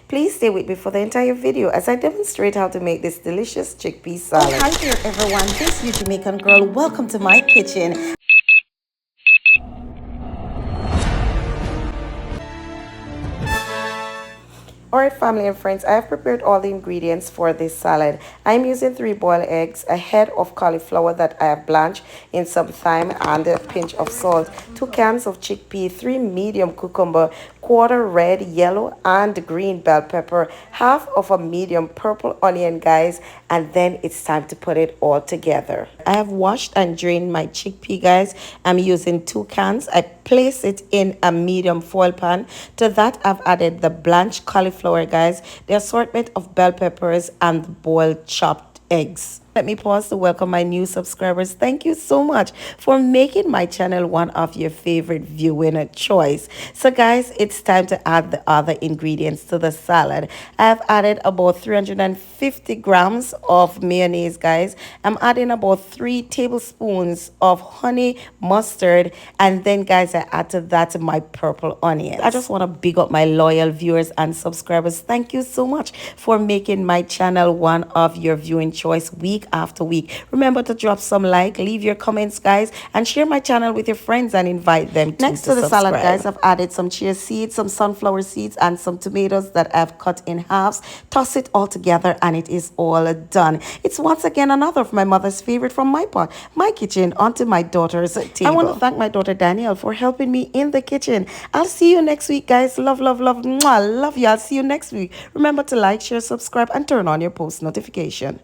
Please stay with me for the entire video as I demonstrate how to make this delicious chickpea salad. Oh, hi there everyone, this is your Jamaican girl. Welcome to my kitchen. Alright family and friends, I have prepared all the ingredients for this salad. I'm using 3 boiled eggs, a head of cauliflower that I have blanched in some thyme and a pinch of salt, 2 cans of chickpea, 3 medium cucumber, quarter red, yellow and green bell pepper, half of a medium purple onion guys, and then it's time to put it all together. I have washed and drained my chickpea guys. I'm using 2 cans. I place it in a medium foil pan. To that I've added the blanched cauliflower guys, the assortment of bell peppers and the boiled chopped eggs. Let me pause to welcome my new subscribers. Thank you so much for making my channel one of your favorite viewing choice. So guys, it's time to add the other ingredients to the salad. I have added about 350 grams of mayonnaise guys. I'm adding about 3 tablespoons of honey mustard, and then guys I add to that my purple onions. I just want to big up my loyal viewers and subscribers. Thank you so much for making my channel one of your viewing choice week after week. Remember to drop some like, leave your comments guys, and share my channel with your friends and invite them Next to the subscribe. salad guys, I've added some chia seeds, some sunflower seeds and some tomatoes that I've cut in halves. Toss it all together and it is all done. It's once again another of my mother's favorite from my pot, my kitchen, onto my daughter's table. I want to thank my daughter Danielle for helping me in the kitchen. I'll see you next week guys. Love, love, love. Mwah. Love you. I'll see you next week. Remember to like, share, subscribe and turn on your post notification.